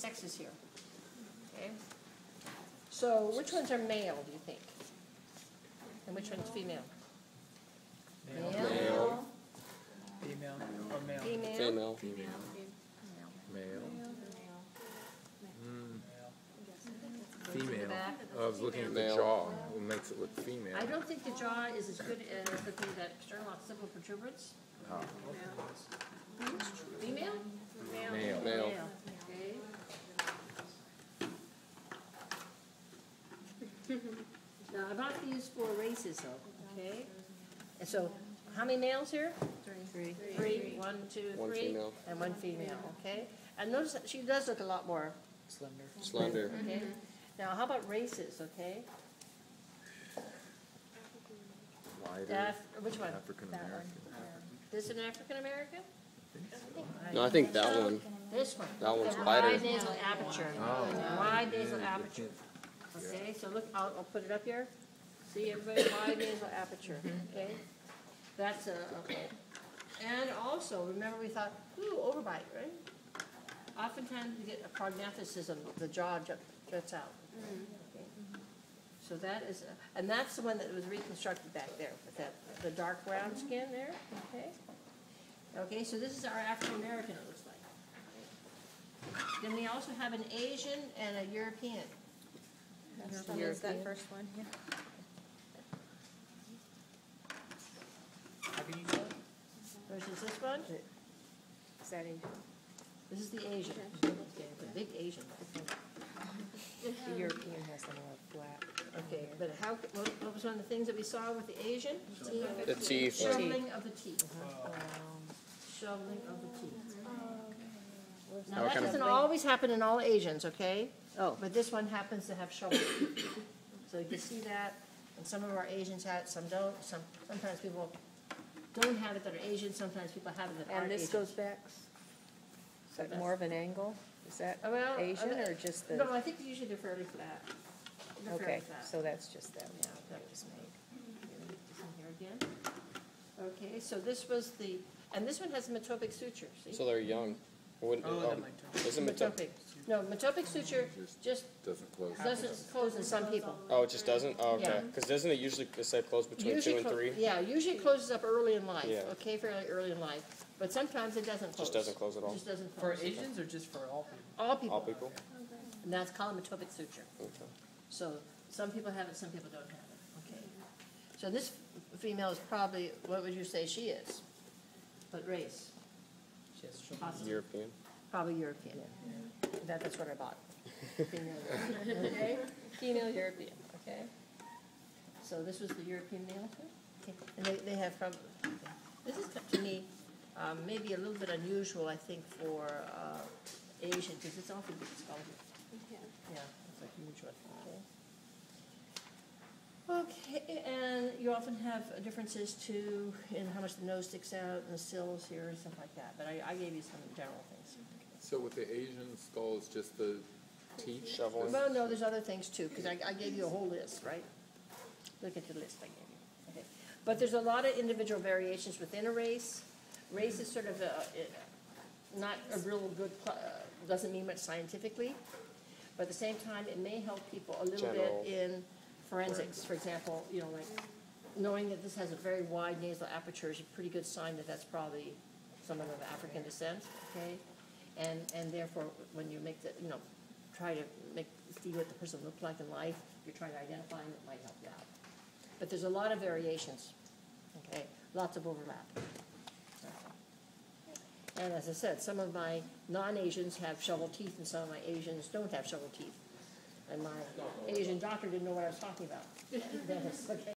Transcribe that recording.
sexes here. Okay. So which ones are male, do you think? And which one's female? Male. Male. Female. Or male. Female. Female. Male. To the Female. back. I was looking at the Male. jaw. What makes it look female? I don't think the jaw is as good as looking at that external occipital protuberance. Oh. Female? Male. Male. Okay. Now, I'm not these four races though, okay? And so, how many males here? Three. Three. One, two, One three. female. And one female, okay? And notice that she does look a lot more, Slender. Slender. okay? Now, how about races, okay? Wider. Which one? African American. This an African American? No, I think that one. This one. That one's The wider. Wide nasal aperture. Oh. Wide nasal aperture. Okay, so look, I'll put it up here. See, everybody, wide nasal aperture, okay? That's okay. And also, remember we thought, ooh, overbite, right? Oftentimes you get a prognathism, the jaw juts out. Okay. So that is, and that's the one that was reconstructed back there with that, the dark brown skin there, okay? Okay, so this is our African American, it looks like. Then we also have an Asian and a European. Here's that first one, yeah. How can you tell? Versus this one? Is that Asian? This is the Asian. Okay, the big Asian. The European has the more flat. Okay, but what was one of the things that we saw with the Asian? The teeth. Shoveling of the teeth. Shoveling of the teeth. Now, that doesn't always happen in all Asians, okay? Oh, but this one happens to have shoveling teeth. So you can see that, and some of our Asians have it, some don't. Sometimes people don't have it that are Asian, sometimes people have it that aren't And this Asian. goes back, is that more of an angle? Is that Well, Asian or just the? No, I think usually they're fairly flat. They're fairly Okay, flat. so that's just that Yeah, one that was made. This one here again. Okay, so this was the, and this one has metopic suture, see? So they're young. Wouldn't, Oh, that might turn. isn't it? Metopic. No, metopic suture just Doesn't close. doesn't close in some people. Oh, it just doesn't? Oh, okay. Yeah. Because doesn't it usually say close between 2 and 3? Yeah, usually it closes up early in life, Yeah. okay, fairly early in life. But sometimes it doesn't close. Just doesn't close at all? Just doesn't For close. Asians or just for all people? All people. All people? And that's called metopic suture. Okay. So some people have it, some people don't have it, okay. So this female is probably, what would you say she is? What race? Yes, sure. Possibly. European. Probably European. That's what I bought. Female European, okay? Female European, okay? So this was the European male too? Okay. And they have from, this is to me, maybe a little bit unusual, I think, for Asian, because it's often big skull here. Yeah, it's a huge one, okay? Okay, and you often have differences too in how much the nose sticks out and the sills here and stuff like that, but I gave you some general things. So with the Asian skull, it's just the teeth? Shoveling. Well, no, there's other things too, because I gave you a whole list, right? Look at the list I gave you. Okay. But there's a lot of individual variations within a race. Race is sort of not a real good, doesn't mean much scientifically, but at the same time, it may help people a little General. bit in forensics. For example, you know, like knowing that this has a very wide nasal aperture is a pretty good sign that that's probably someone of African descent, okay? And therefore, when you make the, you know, try to see what the person looked like in life, you're trying to identify them, it might help you out. But there's a lot of variations, okay? Lots of overlap. And as I said, some of my non-Asians have shovel teeth and some of my Asians don't have shovel teeth. And my Asian doctor didn't know what I was talking about. Dentist, okay?